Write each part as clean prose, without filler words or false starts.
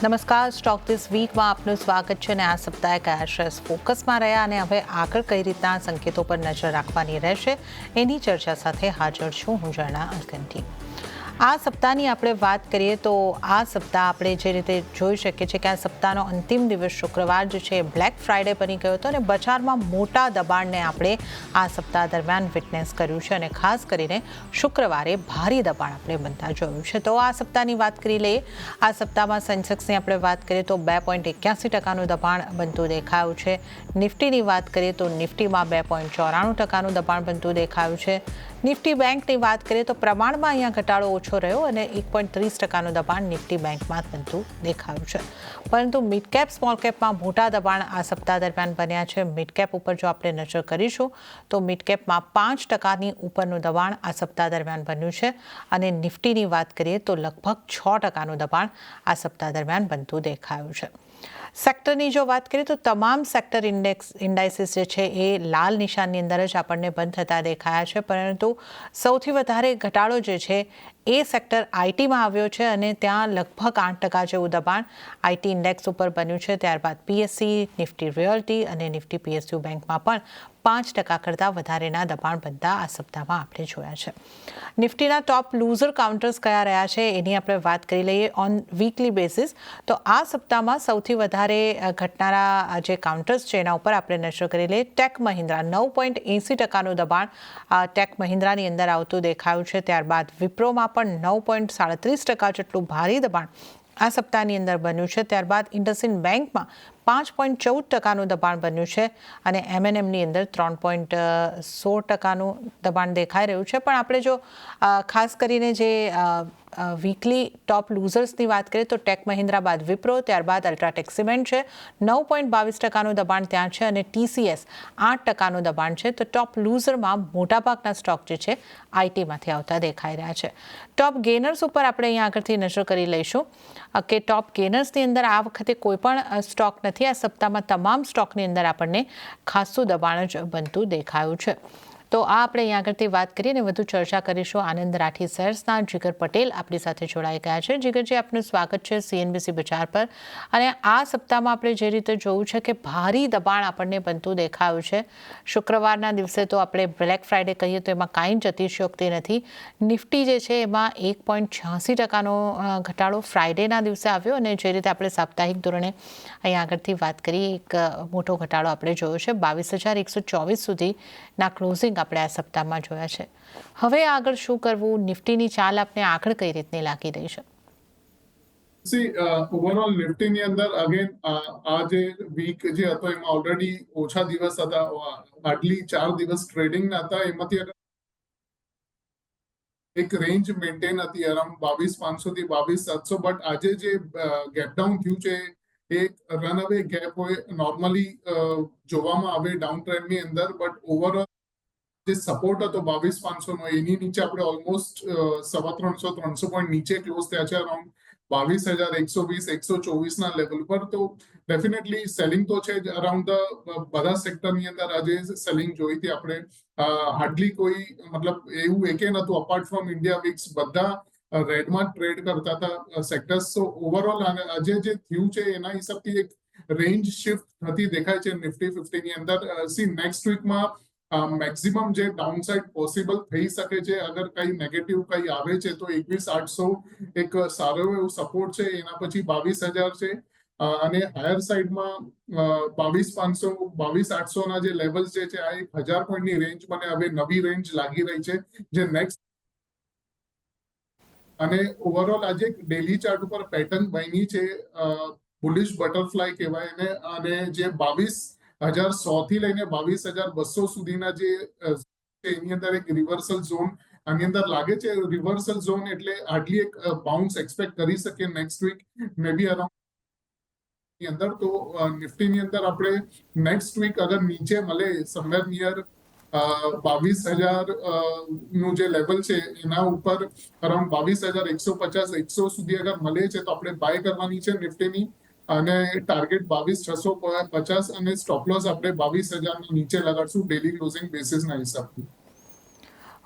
નમસ્કાર, stock this વીકમાં આપનું સ્વાગત છે અને આ સપ્તાહે કયા શેર્સ ફોકસમાં રહ્યા અને હવે આગળ કઈ રીતના સંકેતો પર નજર રાખવાની રહેશે એની ચર્ચા સાથે હાજર છું હું ઝરણા અલકંઠી. આ સપ્તાહની આપણે વાત કરીએ તો આ સપ્તાહ આપણે જે રીતે જોઈ શકીએ છીએ કે આ સપ્તાહનો અંતિમ દિવસ શુક્રવાર જે છે બ્લેક ફ્રાઇડે બની ગયો હતો અને બજારમાં મોટા દબાણને આપણે આ સપ્તાહ દરમિયાન વિટનેસ કર્યું છે અને ખાસ કરીને શુક્રવારે ભારે દબાણ આપણે બનતા જોયું છે. તો આ સપ્તાહની વાત કરી લઈએ. આ સપ્તાહમાં સેન્સેક્સની આપણે વાત કરીએ તો 2.81% દબાણ બનતું દેખાયું છે. નિફ્ટીની વાત કરીએ તો નિફ્ટીમાં 2.94% દબાણ બનતું દેખાયું છે. નિફ્ટી બેંકની વાત કરીએ તો પ્રમાણમાં અહીંયા ઘટાડો ઓછો રહ્યો અને 1.30% દબાણ નિફ્ટી બેંકમાં બનતું દેખાયું છે. પરંતુ મિડ કેપ સ્મોલ કેપમાં મોટા દબાણ આ સપ્તાહ દરમિયાન બન્યા છે. મિડ કેપ ઉપર જો આપણે નજર કરીશું તો મિડ કેપમાં 5%ની ઉપરનું દબાણ આ સપ્તાહ દરમિયાન બન્યું છે અને નિફ્ટીની વાત કરીએ તો લગભગ 6%નું દબાણ આ સપ્તાહ દરમિયાન બનતું દેખાયું છે. સેક્ટરની જો વાત કરીએ તો તમામ સેક્ટર ઇન્ડાઇસીસ જે છે એ લાલ નિશાનની અંદર જ આપણને બંધ થતા દેખાયા છે, પરંતુ સૌથી વધારે ઘટાડો જે છે એ સેક્ટર આઈટીમાં આવ્યો છે અને ત્યાં લગભગ 8% જેવું દબાણ આઈટી ઇન્ડેક્સ ઉપર બન્યું છે. ત્યારબાદ પીએસસી, નિફ્ટી રિયલ્ટી અને નિફ્ટી પીએસયુ બેંકમાં પણ 5% કરતાં વધારેના દબાણ બનતા આ સપ્તાહમાં આપણે જોયા છે. નિફ્ટીના ટોપ લૂઝર કાઉન્ટર્સ કયા રહ્યા છે એની આપણે વાત કરી લઈએ ઓન વીકલી બેસિસ. તો આ સપ્તાહમાં સૌથી વધારે ઘટનારા જે કાઉન્ટર્સ છે એના ઉપર આપણે નજર કરી લઈએ. ટેક મહિન્દ્રા 9.80%નું દબાણ ટેક મહિન્દ્રાની અંદર આવતું દેખાયું છે. ત્યારબાદ વિપ્રોમાં પણ 9.37% જેટલું ભારે દબાણ આ સપ્તાહની અંદર બન્યું છે. ત્યારબાદ ઇન્ડસઇન્ડ બેંકમાં 5.14%નું દબાણ બન્યું છે અને એમએનએમની અંદર 3.16%નું દબાણ દેખાઈ રહ્યું છે. પણ આપણે જો ખાસ કરીને જે વીકલી ટોપ લૂઝર્સની વાત કરીએ તો ટેક મહિન્દ્રા બાદ વિપ્રો, ત્યારબાદ અલ્ટ્રાટેક સિમેન્ટ છે 9.22%નું દબાણ ત્યાં છે અને ટીસીએસ 8%નું દબાણ છે. તો ટોપ લૂઝરમાં મોટાભાગના સ્ટોક જે છે આઈટીમાંથી આવતા દેખાઈ રહ્યા છે. ટોપ ગેનર્સ ઉપર આપણે અહીંયા આગળથી નજર કરી લઈશું કે ટોપ ગેનર્સની અંદર આ વખતે કોઈ પણ સ્ટોક નથી. આ સપ્તાહમાં તમામ સ્ટોકની અંદર આપણને ખાસું દબાણ જ બનતું દેખાયું છે. તો આ આપણે અહીંયા આગળથી વાત કરીએ અને વધુ ચર્ચા કરીશું. આનંદ રાઠી શેર્સના જીગર પટેલ આપણી સાથે જોડાઈ ગયા છે. જીગરજી, આપનું સ્વાગત છે સીએનબીસી બજાર પર. અને આ સપ્તાહમાં આપણે જે રીતે જોયું છે કે ભારે દબાણ આપણને બનતું દેખાયું છે. શુક્રવારના દિવસે તો આપણે બ્લેક ફ્રાઇડે કહીએ તો એમાં કાંઈ જ અતિશયોક્તિ નથી. નિફ્ટી જે છે એમાં 1.86%નો ઘટાડો ફ્રાઇડેના દિવસે આવ્યો અને જે રીતે આપણે સાપ્તાહિક ધોરણે અહીંયા આગળથી વાત કરી એક મોટો ઘટાડો આપણે જોયો છે. 22,124 સુધીના ક્લોઝિંગ આપણે આ સપ્તાહમાં જોયા છે. હવે આગળ શું કરવું? નિફ્ટીની ચાલ આપને આગળ કઈ રીતની લાગી રહી છે? ઓવરઓલ નિફ્ટીની અંદર અગેન આ જે વીક જે હતો એમાં ઓલરેડી ઓછા દિવસ હતા, હાર્ડલી 4 દિવસ ટ્રેડિંગ ના હતા. એમાંથી એક રેન્જ મેન્ટેન હતી અરાઉન્ડ 22,500 થી 22,700. બટ આજે જે ગેપડાઉન થયું છે એક રનઅવે ગેપ હોય નોર્મલી જોવામાં આવે ડાઉન ટ્રેન્ડની અંદર. બટ ઓવરઓલ જે સપોર્ટ હતો 22,500 નો એની નીચે આપણે ઓલમોસ્ટ 300 પોઈન્ટ નીચે ક્લોઝ થયા છે અરાઉન્ડ 22,120-124 ના લેવલ પર. તો ડેફિનેટલી સેલિંગ તો છે જ અરાઉન્ડ બધા સેક્ટરની અંદર આજે સેલિંગ જોઈ હતી આપણે. હાર્ડલી કોઈ મતલબ એવું એકે નતું અપાર્ટ ફ્રોમ ઇન્ડિયા વીક્સ બધા રેડમાં ટ્રેડ કરતા હતા સેક્ટર્સ. તો ઓવરઓલ આજે જે થયું છે એના હિસાબથી એક રેન્જ શિફ્ટ થતી દેખાય છે નિફ્ટી 50 ની અંદર. સી નેક્સ્ટ વીકમાં મેક્સિમમ જે ડાઉનસાઇડ પોસિબલ થઈ શકે છે અગર કઈ નેગેટિવ કઈ આવે છે તો 21,800 એક સારો એવું સપોર્ટ છે. એના પછી 22,000 છે અને હાયર સાઈડમાં 22,500 22,800 ના જે લેવલ્સ જે છે આ 1,000 પોઈન્ટની રેન્જ મને હવે નવી રેન્જ લાગી રહી છે જે નેક્સ્ટ. અને ઓવરઓલ આજે ડેલી ચાર્ટ ઉપર પેટર્ન બની છે બુલિશ બટરફ્લાય કહેવાય એને. અને જે 22,100 થી લઈને 22,200 સુધીના જે એની અંદર એક રિવર્સલ ઝોન આની અંદર લાગે છે. રિવર્સલ ઝોન એટલે હાર્ડલી એક બાઉન્સ એક્સપેક્ટ કરી શકીએ નેક્સ્ટ વીક મે બી અરાઉન્ડ ની અંદર. તો નિફ્ટીની અંદર આપણે નેક્સ્ટ વીક અગર નીચે મળે સમવેર નિયર 22,000 નું જે લેવલ છે એના ઉપર અરાઉન્ડ 22,150-100 સુધી અગર મળે છે તો આપણે બાય કરવાની છે નિફ્ટીની. અને ટાર્ગેટ 22,650 અને સ્ટોપ લોસ આપણે 22,000 નીચે લગાડશું ડેલી ક્લોઝિંગ બેસિસના હિસાબથી.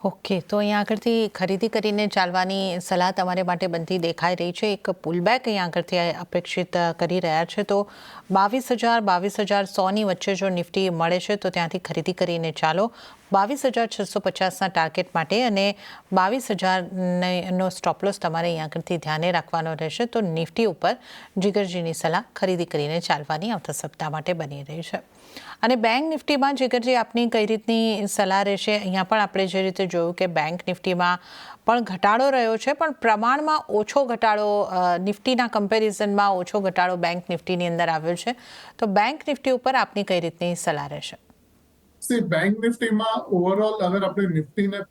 ઓકે, તો અહીંયા આગળથી ખરીદી કરીને ચાલવાની સલાહ તમારે માટે બનતી દેખાઈ રહી છે. એક પુલબેક અહીંયા આગળથી અપેક્ષિત કરી રહ્યા છે. તો 22,000-22,100ની વચ્ચે જો નિફ્ટી મળે છે તો ત્યાંથી ખરીદી કરીને ચાલો. 22,650ના ટાર્ગેટ માટે અને 22,000નો સ્ટોપલોસ તમારે અહીંયા આગળથી ધ્યાને રાખવાનો રહેશે. તો નિફ્ટી ઉપર જીગરજીની સલાહ ખરીદી કરીને ચાલવાની આવતા સપ્તાહ માટે બની રહી છે. અને બેંક નિફ્ટીમાં જીગરજી આપની કઈ રીતની સલાહ રહેશે? અહીંયા પણ આપણે જે રીતે જોયું કે બેંક નિફ્ટીમાં પણ ઘટાડો રહ્યો છે, પણ પ્રમાણમાં ઓછો ઘટાડો નિફ્ટીના કમ્પેરિઝનમાં ઓછો ઘટાડો બેંક નિફ્ટીની અંદર આવ્યો છે. તો બેંક નિફ્ટી ઉપર આપની કઈ રીતની સલાહ રહેશે? બેંક નિફ્ટીમાં ઓવરઓલ અગર આપણે નિફ્ટીનું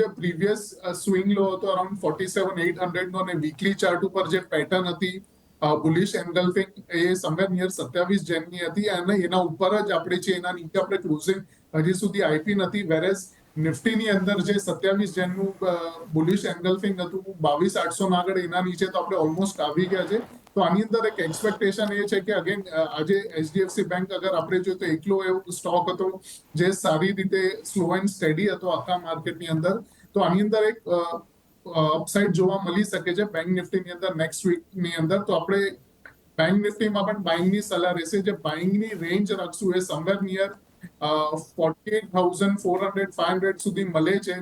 જે પ્રીવિયસ સ્વિંગ લો હતો અરાઉન્ડ 47,800 નો અને વીકલી ચાર્ટ ઉપર જે પેટર્ન હતી બુલિશ એન્ગલ્ફિંગ એ સમવેર નિયર 27 જેનની હતી અને એના ઉપર જ આપણે છે, એના નીચે આપણે ક્લોઝિંગ હજી સુધી આઈપી નથી. વેરેસ નિફ્ટીની અંદર જે 27 જેનનું બુલિશ એન્ગલ્ફિંગ હતું 22,800 ના આગળ, એના નીચે તો આપણે ઓલમોસ્ટ આવી ગયા છે. તો આની અંદર એક એક્સપેક્ટેશન એ છે કે અગેન આજે એચડીએફસી બેંક અગર આપણે જોઈએ તો એકલો એવો સ્ટોક હતો જે સારી રીતે સ્લો એન્ડ સ્ટેડી હતો આખા માર્કેટની અંદર. તો આની અંદર એક અપસાઇડ જોવા મળી શકે છે બેંક નિફ્ટીની અંદર નેક્સ્ટ વીકની અંદર. તો આપણે બેંક નિફ્ટીમાં પણ બાઇંગની સલાહ રહેશે. જે બાઇંગની રેન્જ રાખશું એ સમવેર નિયર 48,400-500 સુધી મળે છે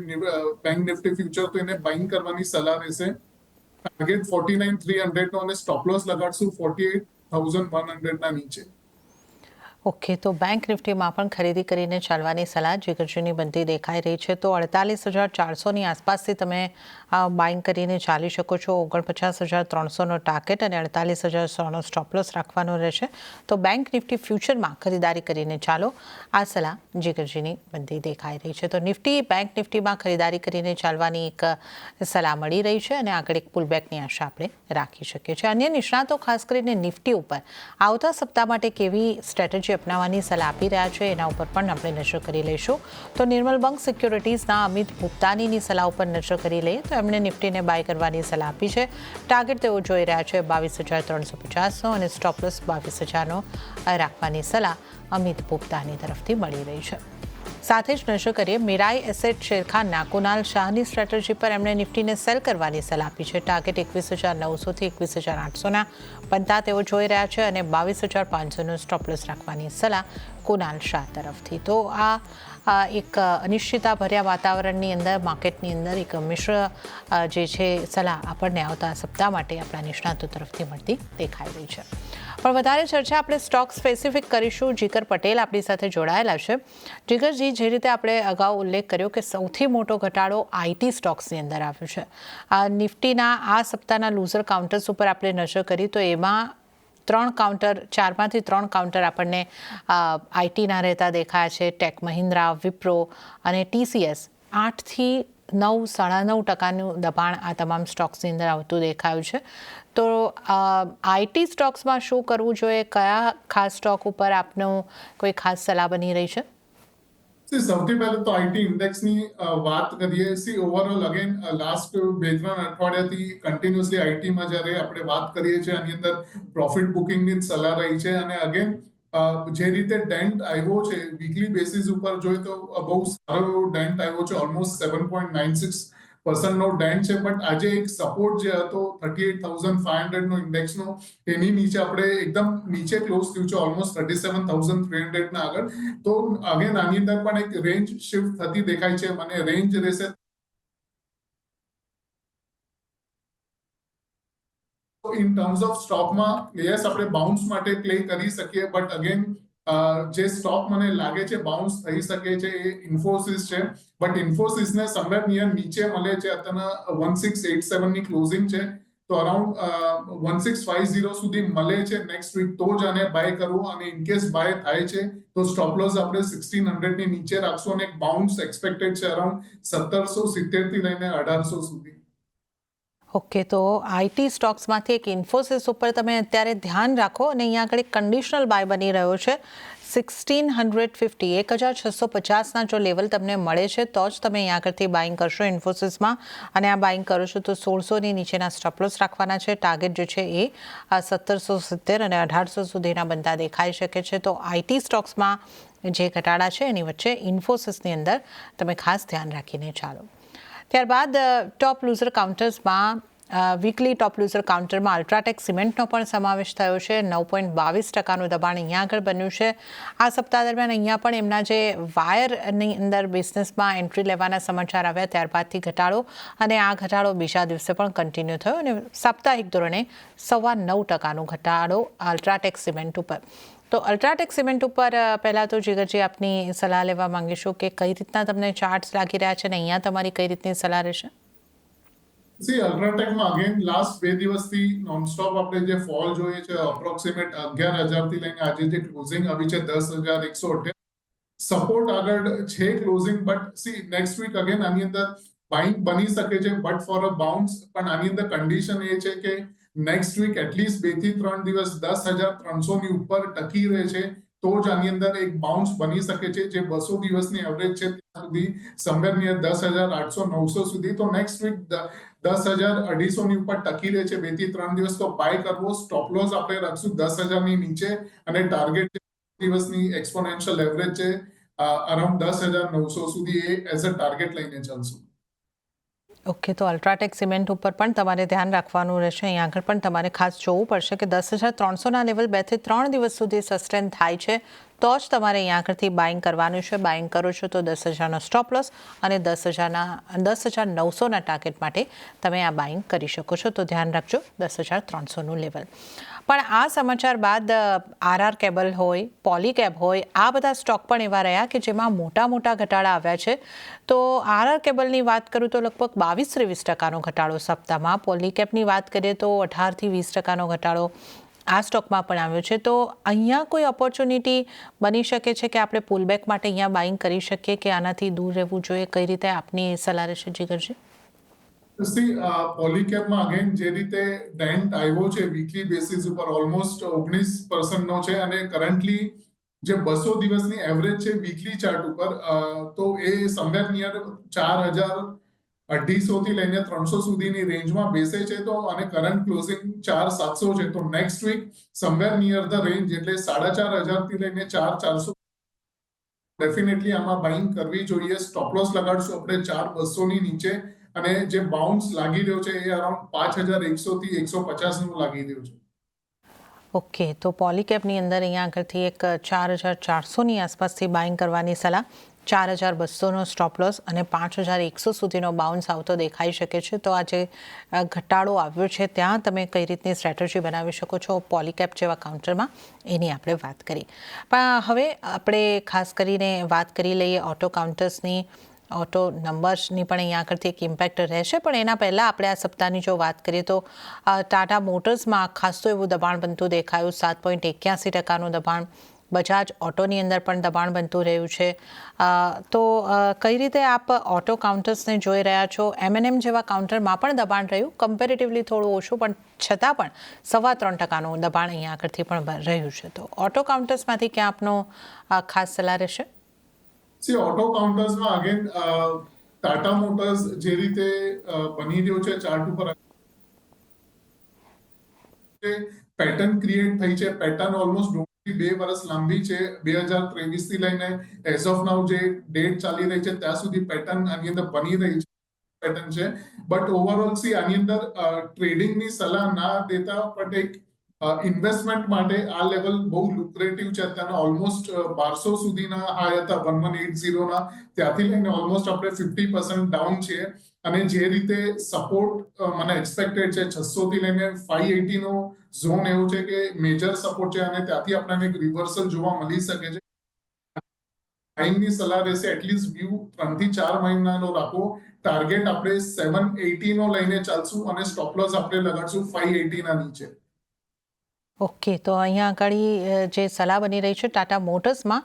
બેંક નિફ્ટી ફ્યુચર. તો એને બાઇંગ કરવાની સલાહ રહેશે. ટાર્ગેટ 49,300 નો અને સ્ટોપ લોસ લગાડશું 48,100 ના નીચે. ઓકે, તો બેંક નિફ્ટીમાં પણ ખરીદી કરીને ચાલવાની સલાહ જીગરજીની બનતી દેખાઈ રહી છે. તો 48,400ની આસપાસથી તમે બાઇંગ કરીને ચાલી શકો છો. 49,300નો ટાર્ગેટ અને 48,100નો સ્ટોપલોસ રાખવાનો રહેશે. તો બેંક નિફ્ટી ફ્યુચરમાં ખરીદારી કરીને ચાલો, આ સલાહ જીગરજીની બનતી દેખાઈ રહી છે. તો નિફ્ટી બેંક નિફ્ટીમાં ખરીદારી કરીને ચાલવાની એક સલાહ મળી રહી છે અને આગળ એક પુલબેકની આશા આપણે રાખી શકીએ છીએ. અન્ય નિષ્ણાતો ખાસ કરીને નિફ્ટી ઉપર આવતા સપ્તાહ માટે કેવી સ્ટ્રેટેજી અપનાવવાની સલાહ આપી રહ્યા છે એના ઉપર પણ આપણે નજર કરી લઈશું. તો નિર્મલ બંક સિક્યોરિટીઝના અમિત પુપ્તાનીની સલાહ ઉપર નજર કરી લઈએ તો એમણે નિફ્ટીને બાય કરવાની સલાહ આપી છે. ટાર્ગેટ તેઓ જોઈ રહ્યા છે 22,350નો અને સ્ટોપલોસ 22,000નો રાખવાની સલાહ અમિત પુપ્તાની તરફથી મળી રહી છે. સાથે જ નજર કરીએ મિરાઈ એસેટ શેરખાનના કુનાલ શાહની સ્ટ્રેટેજી પર. એમણે નિફ્ટીને સેલ કરવાની સલાહ આપી છે. ટાર્ગેટ 21,900થી 21,800ના બનતા તેઓ જોઈ રહ્યા છે અને 22,500નો સ્ટોપલોસ રાખવાની સલાહ કુનાલ શાહ તરફથી. તો આ એક અનિશ્ચિતતા ભર્યા વાતાવરણની અંદર માર્કેટની અંદર એક મિશ્ર જે છે સલાહ આપણને આવતા સપ્તાહ માટે આપણા નિષ્ણાતો તરફથી મળતી દેખાઈ રહી છે. પણ વધારે ચર્ચા આપણે સ્ટોક સ્પેસિફિક કરીશું. જીગર પટેલ આપણી સાથે જોડાયેલા છે. જીગરજી, જે રીતે આપણે અગાઉ ઉલ્લેખ કર્યો કે સૌથી મોટો ઘટાડો આઈટી સ્ટોક્સની અંદર આવ્યો છે. નિફ્ટીના આ સપ્તાહના લૂઝર કાઉન્ટર્સ ઉપર આપણે નજર કરી તો એમાં 4માંથી 3 કાઉન્ટર આપણને આઈટીના રહેતા દેખાયા છે. ટેક મહિન્દ્રા, વિપ્રો અને ટીસીએસ 8થી 9.5% દબાણ આ તમામ સ્ટોક્સની અંદર આવતું દેખાયું છે. તો આઈટી સ્ટોક્સમાં શું કરવું જોઈએ? કયા ખાસ સ્ટોક ઉપર આપનું કોઈ ખાસ સલાહ બની રહી છે? સૌથી પહેલા તો આઈટી ઇન્ડેક્સની વાત કરીએ. ઓવરઓલ અગેન લાસ્ટ 2-3 અઠવાડિયાથી કન્ટિન્યુઅસલી આઈટીમાં જ્યારે આપણે વાત કરીએ છીએ આની અંદર પ્રોફિટ બુકિંગની સલાહ રહી છે. અને અગેન જે રીતે ડેન્ટ આવ્યો છે વીકલી બેસિસ ઉપર જોઈએ તો બહુ સારો એવો ડેન્ટ આવ્યો છે. ઓલમોસ્ટ 7.96% નો ડેન્ટ છે. બટ આજે એક સપોર્ટ જે હતો 38,500 નો ઇન્ડેક્સનો, એની નીચે આપણે એકદમ નીચે ક્લોઝ થયું છે ઓલમોસ્ટ 37,300 ના આગળ. તો અગેન આની અંદર પણ એક રેન્જ શિફ્ટ થતી દેખાય છે. મને રેન્જ રહેશે ઇન ટર્મ્સ ઓફ સ્ટોકમાં યસ આપણે બાઉન્સ માટે પ્લે કરી શકીએ. બટ અગેન જે સ્ટોક મને લાગે છે બાઉન્સ થઈ શકે છે એ ઇન્ફોસિસ છે. બટ ઇન્ફોસિસને સમવેર નિયર નીચે મળે છે. અત્યારના 1687 ની ક્લોઝિંગ છે. તો અરાઉન્ડ 1650 સુધી મળે છે નેક્સ્ટ વીક તો જ આને બાય કરવું. અને ઇનકેસ બાય થાય છે તો સ્ટોપ લોસ આપણે 1600 ની નીચે રાખશું અને એક બાઉન્સ એક્સપેક્ટેડ છે અરાઉન્ડ 1770 થી લઈને 1800 સુધી. ઓકે, તો આઈટી સ્ટોક્સમાંથી એક ઇન્ફોસિસ ઉપર તમે અત્યારે ધ્યાન રાખો અને અહીંયા આગળ એક કન્ડિશનલ બાય બની રહ્યો છે 1650 1650ના જો લેવલ તમને મળે છે તો જ તમે અહીંયા આગળથી બાઇંગ કરશો ઇન્ફોસિસમાં, અને આ બાઇંગ કરો છો તો 1600ની નીચેના સ્ટોપ લોસ રાખવાના છે. ટાર્ગેટ જે છે એ 1770 અને 1800 સુધીના બનતા દેખાઈ શકે છે. તો આઈટી સ્ટોક્સમાં જે ઘટાડા છે એની વચ્ચે ઇન્ફોસિસની અંદર તમે ખાસ ધ્યાન રાખીને ચાલો. ત્યારબાદ ટોપ લૂઝર કાઉન્ટર્સમાં વીકલી ટોપ લૂઝર કાઉન્ટરમાં અલ્ટ્રાટેક સિમેન્ટનો પણ સમાવેશ થયો છે. 9.22% દબાણ અહીંયા આગળ બન્યું છે. આ સપ્તાહ દરમિયાન અહીંયા પણ એમના જે વાયરની અંદર બિઝનેસમાં એન્ટ્રી લેવાના સમાચાર આવ્યા ત્યારબાદથી ઘટાડો, અને આ ઘટાડો બીજા દિવસે પણ કન્ટિન્યુ થયો, અને સાપ્તાહિક ધોરણે 9.25% ઘટાડો અલ્ટ્રાટેક સિમેન્ટ ઉપર. તો અલ્ટ્રાટેક સિમેન્ટ ઉપર પહેલાં તો જીગરજી આપની સલાહ લેવા માંગીશું કે કઈ રીતના તમને ચાર્ટ્સ લાગી રહ્યા છે, અને અહીંયા તમારી કઈ રીતની સલાહ રહેશે? અલ્ટ્રાટેકમાં અગેન લાસ્ટ 2 દિવસથી નોનસ્ટોપ આપણે જે ફોલ જોઈએ છે, અપ્રોક્સિમેટ 11,000 થી લઈને આજે જે ક્લોઝિંગ આવી છે 10,128, સપોર્ટ આગળ છે closing. But next week again આની અંદર બાઇંગ બની શકે છે, બટ ફોર અ બાઉન્સ. પણ આની અંદર કન્ડિશન એ છે કે નેક્સ્ટ વીક એટલીસ્ટ 2 થી 3 દિવસ 10,300 ની ઉપર ટકી રહે છે તો જ આની અંદર એક બાઉન્સ બની શકે છે. જે 200 દિવસની એવરેજ છે ત્યાં સુધી સમવેર નિયર 10,800-900 સુધી. તો નેક્સ્ટ વીક 10,250 ની ઉપર ટકી રહે છે 2 થી 3 દિવસ, તો બાય કરવો. સ્ટોપ લોસ આપણે રાખશું 10,000 ની નીચે, અને ટાર્ગેટ દિવસની એક્સપોનેન્શિયલ એવરેજ છે અરાઉન્ડ 10,900 સુધી, એ એઝ અ ટાર્ગેટ લઈને ચાલશું. ઓકે, તો અલ્ટ્રાટેક સિમેન્ટ ઉપર પણ તમારે ધ્યાન રાખવાનું રહેશે. અહીંયા આગળ પણ તમારે ખાસ જોવું પડશે કે 10,300ના લેવલ 2 થી 3 દિવસ સુધી સસ્ટેન થાય છે તો જ તમારે અહીંયા આગળથી બાઇંગ કરવાનું છે. બાઇંગ કરો છો તો 10,000નો સ્ટોપ લોસ અને 10,900ના ટાર્ગેટ માટે તમે આ બાઇંગ કરી શકો છો. તો ધ્યાન રાખજો 10,300નું લેવલ. પણ આ સમાચાર બાદ આરઆર કેબલ હોય, પોલીકેબ હોય, આ બધા સ્ટોક પણ એવા રહ્યા કે જેમાં મોટા ઘટાડા આવ્યા છે. તો આરઆર કેબલની વાત કરું તો લગભગ 22-23% ઘટાડો સપ્તાહમાં. પોલીકેબની વાત કરીએ તો 18-20% ઘટાડો આ સ્ટોકમાં પણ આવ્યો છે. તો અહીંયા કોઈ ઓપોર્ચ્યુનિટી બની શકે છે કે આપણે પુલબેક માટે અહીંયા બાઇંગ કરી શકીએ, કે આનાથી દૂર રહેવું જોઈએ? કઈ રીતે આપની સલાહ રહેશે જીગરજી? પોલીકેબમાં અગેન જે રીતે ડેન્ટ આવ્યો છે વીકલી બેસિસ ઉપર ઓલમોસ્ટ 19% નો છે, અને કરન્ટલી જે 200 દિવસની એવરેજ છે વીકલી ચાર્ટ ઉપર, તો એ સમવેર નિયર 4,250 થી લઈને 300 સુધીની રેન્જમાં બેસે છે. તો અને કરંટ ક્લોઝિંગ 4,700 છે. તો next week somewhere near the range, એટલે 4,500 થી લઈને 4,400 ડેફિનેટલી આમાં બાઇંગ કરવી જોઈએ. સ્ટોપ લોસ લગાડશું આપણે 4,200 ની નીચે, અને જે બાઉન્સ લાગી રહ્યો છે એ અરાઉન્ડ 5,100 થી 150 નું લાગી રહ્યું છે. ઓકે, તો પોલીકેબની અંદર અહીંયા આગળથી એક 4,400ની આસપાસથી બાઇંગ કરવાની સલાહ, 4,200નો સ્ટોપ લોસ અને 5,100 સુધીનો બાઉન્સ આવતો દેખાઈ શકે છે. તો આ જે ઘટાડો આવ્યો છે ત્યાં તમે કઈ રીતની સ્ટ્રેટેજી બનાવી શકો છો પોલીકેબ જેવા કાઉન્ટરમાં, એની આપણે વાત કરી. પણ હવે આપણે ખાસ કરીને વાત કરી લઈએ ઓટો કાઉન્ટર્સની. ઓટો નંબર્સની પણ અહીંયા આગળથી એક ઇમ્પેક્ટ રહેશે. પણ એના પહેલાં આપણે આ સપ્તાહની જો વાત કરીએ તો ટાટા મોટર્સમાં ખાસ તો એવું દબાણ બનતું દેખાયું, 7.81%નું દબાણ. બજાજ ઓટોની અંદર પણ દબાણ બનતું રહ્યું છે. તો કઈ રીતે આપ ઓટો કાઉન્ટર્સને જોઈ રહ્યા છો? M&M જેવા કાઉન્ટરમાં પણ દબાણ રહ્યું, કમ્પેરેટિવલી થોડું ઓછું, પણ છતાં પણ 3.25%નું દબાણ અહીંયા આગળથી પણ રહ્યું છે. તો ઓટો કાઉન્ટર્સમાંથી ક્યાં આપનો ખાસ સલાહ રહેશે? ઓટો કાઉન્ટર્સમાં અગેન ટાટા મોટર્સ જે રીતે બની રહ્યો છે ચાર્ટ ઉપર, પેટર્ન ક્રિએટ થઈ છે. પેટર્ન ઓલમોસ્ટ 2 વર્ષ લાંબી છે. 2023 થી લઈને એઝ ઓફ નાઉ જે ડેટ ચાલી રહી છે ત્યાં સુધી પેટર્ન આની અંદર બની રહી છે, પેટર્ન છે. બટ ઓવરઓલ આની અંદર ટ્રેડિંગની સલાહ ના દેતા, બટ એક ઇન્વેસ્ટમેન્ટ માટે આ લેવલ બહુ લુક્રેટિવ છે. અત્યારના ઓલમોસ્ટ 1200 સુધીના હાઈ હતા 1180ના, ત્યાંથી લઈને ઓલમોસ્ટ આપણે 50% ડાઉન છે. અને જે રીતે સપોર્ટ મને એક્સપેક્ટેડ છે 600 થી લઈને 580 નો ઝોન એવું છે કે મેજર સપોર્ટ છે, અને ત્યાંથી આપણને એક રિવર્સલ જોવા મળી શકે છે. બાઇંગની સલાહ રહેશે એટલીસ્ટ વ્યૂ 3 થી 4 મહિનાનો રાખો. ટાર્ગેટ આપણે 780 નો લઈને ચાલશું, અને સ્ટોપ લોસ આપણે લગાડશું 580 ના નીચે. ઓકે, તો અહીંયા આગળ જે સલાહ બની રહી છે ટાટા મોટર્સમાં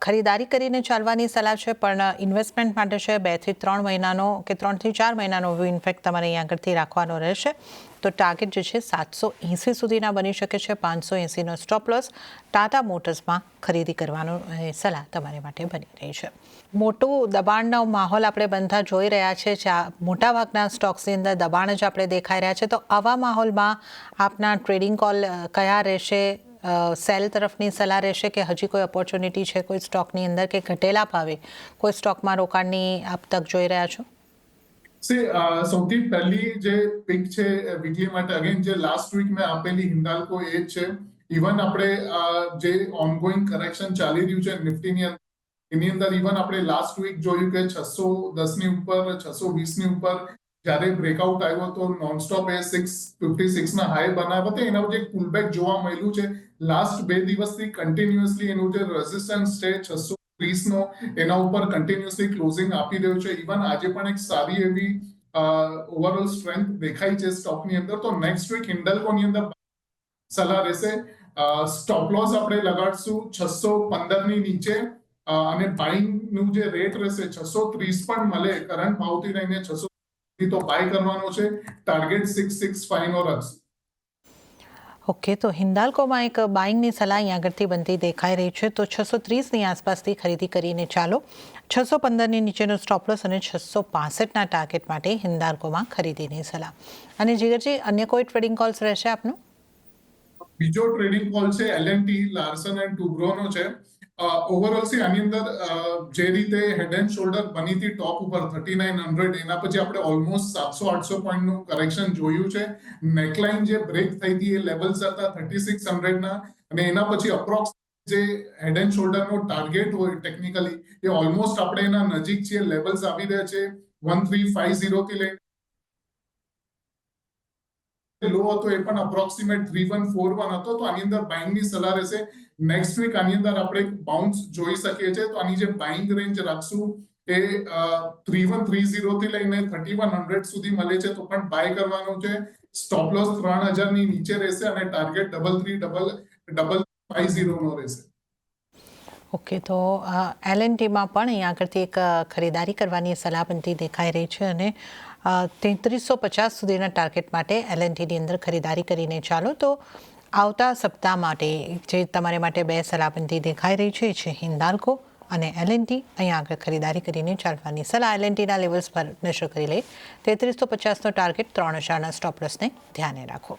ખરીદારી કરીને ચાલવાની સલાહ છે, પણ ઇન્વેસ્ટમેન્ટ માટે છે 2 થી 3 મહિનાનો કે 3 થી 4 મહિનાનો વ્યૂ ઇનફેક્ટ તમારે અહીંયા આગળથી રાખવાનો રહેશે. તો ટાર્ગેટ જે છે 780 સુધીના બની શકે છે. 580નો સ્ટોપ લોસ. ટાટા મોટર્સમાં ખરીદી કરવાનો સલાહ તમારે માટે બની રહી છે. મોટું દબાણનો માહોલ આપણે બનતા જોઈ રહ્યા છે. જ્યાં મોટાભાગના સ્ટોક્સની અંદર દબાણ જ આપણે દેખાઈ રહ્યા છે. તો આવા માહોલમાં આપના ટ્રેડિંગ કોલ કયા રહેશે? સેલ તરફની સલાહ રહેશે કે હજી કોઈ ઓપોર્ચ્યુનિટી છે કોઈ સ્ટોકની અંદર કે ઘટેલા ભાવે કોઈ સ્ટોકમાં રોકાણની આપ તક જોઈ રહ્યા છો? સૌથી પહેલી જે પિક છે વીકલી માટે અગેન જે લાસ્ટ વીક મેં આપેલી હિન્દાલ્કો એ જ છે. ઇવન આપણે જે ઓનગોઈંગ કરેક્શન ચાલી રહ્યું છે નિફ્ટીની એની અંદર ઇવન આપણે લાસ્ટ વીક જોયું કે 610 ની ઉપર 620 ની ઉપર જ્યારે બ્રેકઆઉટ આવ્યો તો નોનસ્ટોપ એ 656 ના હાઈ બનાવ્યો હતો. એના જે પુલબેક જોવા મળ્યું છે લાસ્ટ 2 દિવસથી કન્ટિન્યુઅસલી એનું જે રેઝિસ્ટન્સ છે 630 નો એના ઉપર કન્ટિન્યુઅસલી ક્લોઝિંગ આપી રહ્યું છે. ઇવન આજે પણ એક સારી એવી ઓવરઓલ સ્ટ્રેન્થ દેખાય છે સ્ટોકની અંદર. તો નેક્સ્ટ વીક હિન્ડલ્કોની અંદર સલાહ રહેશે સ્ટોપ લોસ આપણે લગાડશું 615 ની નીચે અને બાઇંગ નું જે રેટ રહેશે 630 પણ મળે કરંટ ભાવથી લઈને 600 તો બાય કરવાનો છે. ટાર્ગેટ 665 નો રાખશું. ઓકે, તો હિન્દાલ્કોમાં એક બાઇંગની સલાહ અહીં આગળથી બનતી દેખાઈ રહી છે. તો 630ની આસપાસથી ખરીદી કરીને ચાલો. 615ની નીચેનો સ્ટોપ લોસ અને 665ના ટાર્ગેટ માટે હિન્દાલ્કોમાં ખરીદીની સલાહ. અને જીગરજી, અન્ય કોઈ ટ્રેડિંગ કોલ્સ રહેશે આપનું? બીજો ટ્રેડિંગ કોલ છે L&T લાર્સન એન્ડ ટુબ્રોનો છે. ઓવરઓલ આની અંદર જે રીતે હેડ એન્ડ શોલ્ડર બની હતી ટોપ ઉપર 3900 એના પછી આપણે ઓલમોસ્ટ 700-800 પોઈન્ટનું કરેક્શન જોયું છે. નેકલાઇન જે બ્રેક થઈ હતી એ લેવલ્સ હતા 3600 ના અને એના પછી અપ્રોક્સ જે હેડ એન્ડ શોલ્ડરનો ટાર્ગેટ હોય ટેકનિકલી એ ઓલમોસ્ટ આપણે એના નજીક છે. લેવલ્સ આવી રહ્યા છે 1350 થી લઈને લો હતો એ પણ અપ્રોક્સિમેટ 3141 હતો. તો આની અંદર બાઇંગની સલાહ રહેશે. નેક્સ્ટ વીક આની અંદર આપણે બાઉન્સ જોઈ શકીએ છીએ. તો આની જે બાઇંગ રેન્જ રાખશું એ 3130 થી લઈને 3100 સુધી મળે છે તો પણ બાય કરવાનો છે. સ્ટોપ લોસ 3000 ની નીચે રહેશે અને ટાર્ગેટ 3350 નો રહેશે. ઓકે, તો L&Tમાં પણ અહીં આગળથી એક ખરીદારી કરવાની સલાહ બનતી દેખાઈ રહી છે અને 3350 સુધીના ટાર્ગેટ માટે L&Tની અંદર ખરીદારી કરીને ચાલો. તો આવતા સપ્તાહ માટે જે તમારે માટે બે સલાહ બનતી દેખાઈ રહી છે એ છે હિન્દાલ્કો અને L&T. અહીં આગળ ખરીદારી કરીને ચાલવાની સલાહ. L&Tના લેવલ્સ પર નજર કરી લે. 3350નો ટાર્ગેટ, 3000ના સ્ટોપ લોસને ધ્યાને રાખો.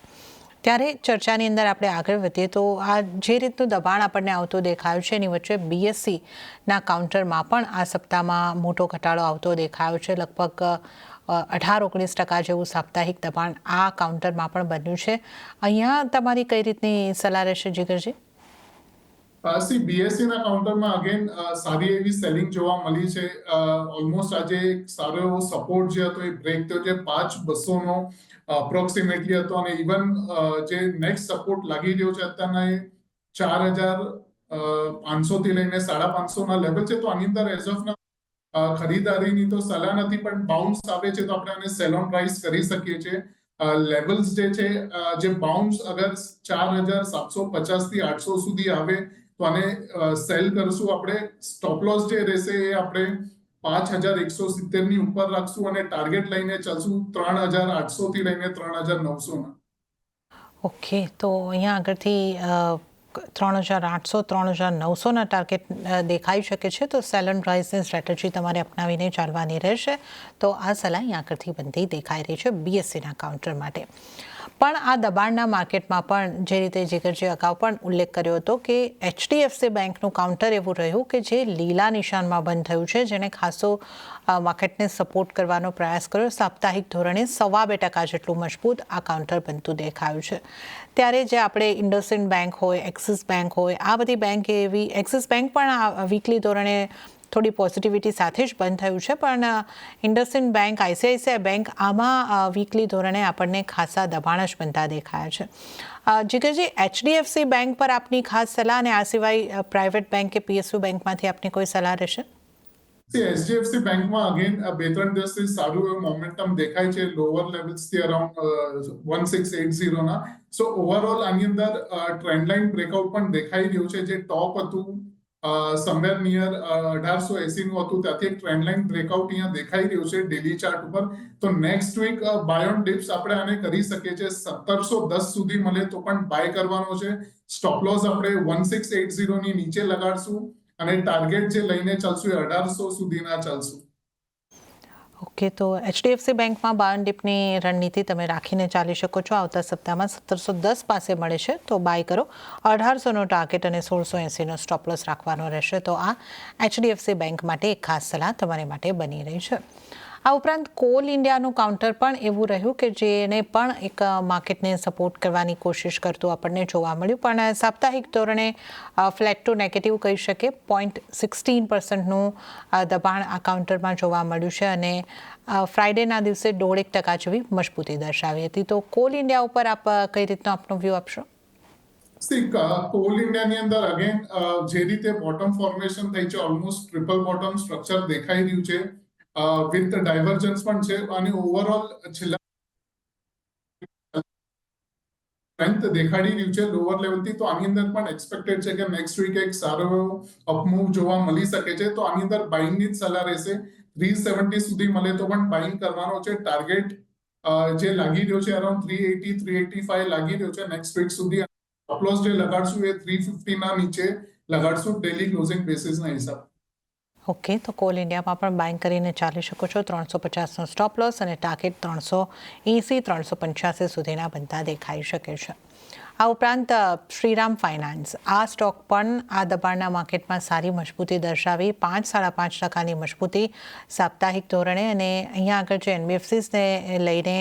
ત્યારે ચર્ચાની અંદર આપણે આગળ વધીએ તો આ જે રીતનું દબાણ આપણને આવતો દેખાયું છે એની વચ્ચે BSEના કાઉન્ટરમાં પણ આ સપ્તાહમાં મોટો ઘટાડો આવતો દેખાયો છે. લગભગ 18-19% જેવું સાપ્તાહિક દબાણ આ કાઉન્ટરમાં પણ બન્યું છે. અહીંયા તમારી કઈ રીતની સલાહ રહેશે જીગરજી? BSE ના કાઉન્ટરમાં અગેન સારી એવી સેલિંગ જોવા મળી છે. ઓલમોસ્ટ આજે એક સારો એવો સપોર્ટ જે હતો એ બ્રેક થયો છે 5200 નો અપ્રોક્સિમેટલી હતો અને ઇવન જે નેક્સ્ટ સપોર્ટ લાગી રહ્યો છે અત્યારના એ 4500 થી લઈને 550 ના લેવલ છે. તો આની અંદર એઝ ઓફ ખરીદારીની તો સલાહ નથી પણ બાઉન્સ આવે છે તો આપણે આને સેલ ઓન પ્રાઇસ કરી શકીએ છીએ. લેવલ્સ જે છે જે બાઉન્સ અગર 4750 થી 800 સુધી આવે તો આને સેલ કરશું આપણે. સ્ટોપ લોસ જે રહેશે એ આપણે 5170 ની ઉપર રાખશું અને ટાર્ગેટ લઈને ચાલશું 3800 થી લઈને 3900 ના. ઓકે, તો અહીંયા આગળથી 3800 3900ના ટાર્ગેટ દેખાઈ શકે છે. તો સેલ ઓન પ્રાઇસની સ્ટ્રેટેજી તમારે અપનાવીને ચાલવાની રહેશે. તો આ સલાહ અહીં આગળથી બનતી દેખાઈ રહી છે BSEના કાઉન્ટર માટે. પણ આ દબાણના માર્કેટમાં પણ જે રીતે જીગરજી અગાઉ પણ ઉલ્લેખ કર્યો હતો કે HDFC બેંકનું કાઉન્ટર એવું રહ્યું કે જે લીલા નિશાનમાં બંધ થયું છે, જેને ખાસો માર્કેટને સપોર્ટ કરવાનો પ્રયાસ કર્યો. સાપ્તાહિક ધોરણે 2.25% જેટલું મજબૂત આ કાઉન્ટર બનતું દેખાયું છે. ત્યારે જે આપણે ઇન્ડસઇન્ડ બેંક હોય, એક્સિસ બેંક હોય, આ બધી બેંક એવી, એક્સિસ બેંક પણ વીકલી ધોરણે થોડી પોઝિટિવિટી સાથે જ બંધ થયું છે, પણ ઇન્ડસઇન્ડ બેંક, ICICI બેંક આમાં વીકલી ધોરણે આપણને ખાસા દબાણ જ બનતા દેખાયા છે. જીગરજી, HDFC બેંક પર આપની ખાસ સલાહ અને આ સિવાય પ્રાઇવેટ બેંક કે PSU બેંકમાંથી આપની કોઈ સલાહ રહેશે? HDFC બેંકમાં અગેન 2-3 દિવસથી સારું એવું મોમેન્ટમ દેખાય છે લોઅર લેવલ્સથી અરાઉન્ડ 1680 ના. સો ઓવરઓલ આની અંદર ટ્રેન્ડ લાઇન બ્રેકઆઉટ પણ દેખાઈ રહ્યું છે. જે ટોપ હતું સમવેર નિયર 1880 નું હતું, ત્યાંથી એક ટ્રેન્ડ લાઇન બ્રેકઆઉટ અહીંયા દેખાઈ રહ્યું છે ડેલી ચાર્ટ ઉપર. તો next week buy on dips આપણે આને કરી શકીએ છીએ. 1710 સુધી મળે તો પણ બાય કરવાનો છે. સ્ટોપ લોસ આપણે 1680 ની નીચે લગાડશું અને ટાર્ગેટ જે લઈને ચાલશું એ 1800 સુધીના ચાલશું. ઓકે, તો HDFC બેંકમાં બાય ઓન ડિપની રણનીતિ તમે રાખીને ચાલી શકો છો. આવતા સપ્તાહમાં 1710 પાસે મળે છે તો બાય કરો. 1800નો ટાર્ગેટ અને 1680નો સ્ટોપ લોસ રાખવાનો રહેશે. તો આ HDFC બેંક માટે એક ખાસ સલાહ તમારી માટે બની રહી છે. આ ઉપરાંત કોલ ઇન્ડિયાનું કાઉન્ટર પણ એવું રહ્યું કે જેને પણ એક માર્કેટને સપોર્ટ કરવાની કોશિશ કરતું આપણને જોવા મળ્યું, પણ સાપ્તાહિક ધોરણે ફ્લેટ ટુ નેગેટિવ કહી શકે. 0.16%નું દબાણ આ કાઉન્ટરમાં જોવા મળ્યું છે અને ફ્રાઇડેના દિવસે 1.5% જેવી મજબૂતી દર્શાવી હતી. તો કોલ ઇન્ડિયા ઉપર આપ કઈ રીતનો આપનો વ્યૂ આપશો? કોલ ઇન્ડિયાની અંદર અગેન જે રીતે બોટમ ફોર્મેશન થઈ છે, ઓલમોસ્ટ ટ્રિપલ બોટમ સ્ટ્રક્ચર દેખાઈ રહ્યું છે વિથ ડાયવર્જન્સ પણ છે અને ઓવરઓલ છેલ્લા સ્ટ્રેન્થ દેખાડી રહ્યું છે લોઅર લેવલથી. તો આની અંદર પણ એક્સપેક્ટેડ છે કે નેક્સ્ટ વીક એક સારો એવો અપમૂવ જોવા મળી શકે છે. તો આની અંદર બાઇંગની જ સલાહ રહેશે. 370 સુધી મળે તો પણ બાઇંગ કરવાનો છે. ટાર્ગેટ જે લાગી રહ્યો છે અરાઉન્ડ 380 385 લાગી રહ્યો છે નેક્સ્ટ વીક સુધી. સ્ટોપ લોસ જે લગાડશું એ 350 ના નીચે લગાડશું ડેલી ક્લોઝિંગ બેસિસના હિસાબ. ઓકે, તો કોલ ઇન્ડિયામાં પણ બાઇંગ કરીને ચાલી શકો છો. 350નો સ્ટોપ લોસ અને ટાર્ગેટ 380 385 સુધીના બનતા દેખાઈ શકે છે. આ ઉપરાંત શ્રીરામ ફાઇનાન્સ, આ સ્ટોક પણ આ દબાણના માર્કેટમાં સારી મજબૂતી દર્શાવી. 5.5% મજબૂતી સાપ્તાહિક ધોરણે. અને અહીંયા આગળ જે NBFCsને લઈને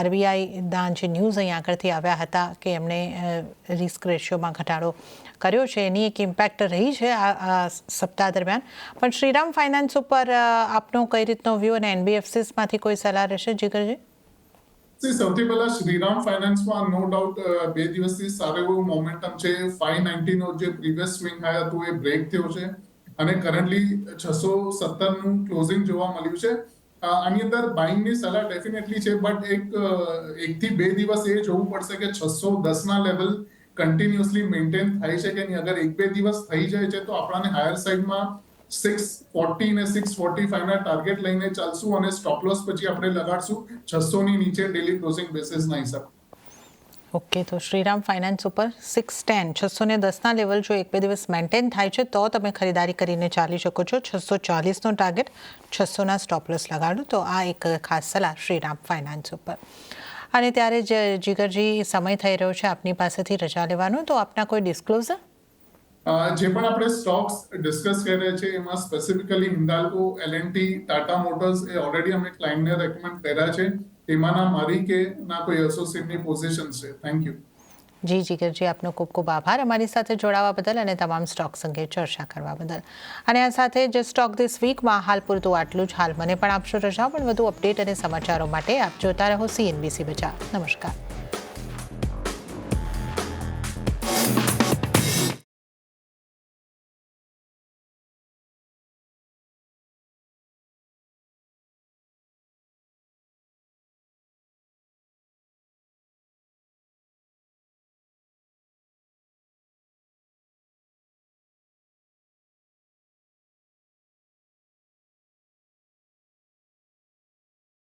RBIના જે ન્યૂઝ અહીંયા આગળથી આવ્યા હતા કે એમણે રિસ્ક રેશિયોમાં ઘટાડો કર્યો છે, એની એક ઇમ્પેક્ટ રહી છે આ સપ્તાહ દરમિયાન. પણ શ્રીરામ ફાઇનાન્સ ઉપર આપનો કઈ રીતનો વ્યૂ અને NBFCsમાંથી કોઈ સલાહ રહેશે જીગરજી? સૌથી પહેલા શ્રીરામ ફાઇનાન્સમાં નો ડાઉટ 2 દિવસથી સારો એવો મોમેન્ટમ છે. 590 નો જે પ્રીવિયસ સ્વિંગ હાઈ હતું એ બ્રેક થયો છે અને કરન્ટલી 617 નું ક્લોઝિંગ જોવા મળ્યું છે. આની અંદર બાઇંગની સલાહ ડેફિનેટલી છે, બટ એકથી 2 દિવસ એ જોવું પડશે કે 610 ના લેવલ કન્ટિન્યુઅસલી મેન્ટેન થાય છે કે નહીં. અગર 1-2 દિવસ થઈ જાય છે તો આપણાને હાયર સાઈડમાં 640 ને 645 ના ટાર્ગેટ લઈને ચાલશું અને સ્ટોપ લોસ પછી આપણે લગાડશું 600 ની નીચે ડેલી ક્લોઝિંગ બેસિસના હિસાબ. ઓકે, તો શ્રીરામ ફાઇનાન્સ ઉપર 610ના લેવલ જો 1-2 દિવસ મેન્ટેન થાય છે તો તમે ખરીદારી કરીને ચાલી શકો છો. 640નો ટાર્ગેટ, 600ના સ્ટોપ લોસ લગાડો. તો આ એક ખાસ સલાહ શ્રીરામ ફાઇનાન્સ ઉપર. અને ત્યારે જ જીગરજી સમય થઈ રહ્યો છે આપની પાસેથી રજા લેવાનો, તો આપના કોઈ ડિસ્ક્લોઝર? જે પણ આપણે સ્ટોક્સ ડિસ્કસ કર્યા છે એમાં specifically Hindalco, L&T, Tata motors એ ઓલરેડી અમે ક્લાયન્ટને રેકમેન્ડ કર્યા છે. એમાંના મારી કે ના કોઈ એસોસિએટની પોઝિશન છે. Thank you. જી જીગરજી, આપનો ખૂબ ખૂબ આભાર અમારી સાથે જોડાવા બદલ અને તમામ સ્ટોક્સ અંગે ચર્ચા કરવા બદલ. અને આ સાથે જ સ્ટોક ધીસ વીકમાં હાલ પૂરતું આટલું જ. હાલ મને પણ આપશો રજા, પણ વધુ અપડેટ અને સમાચારો માટે આપ જોતા રહો CNBC બજાર. નમસ્કાર.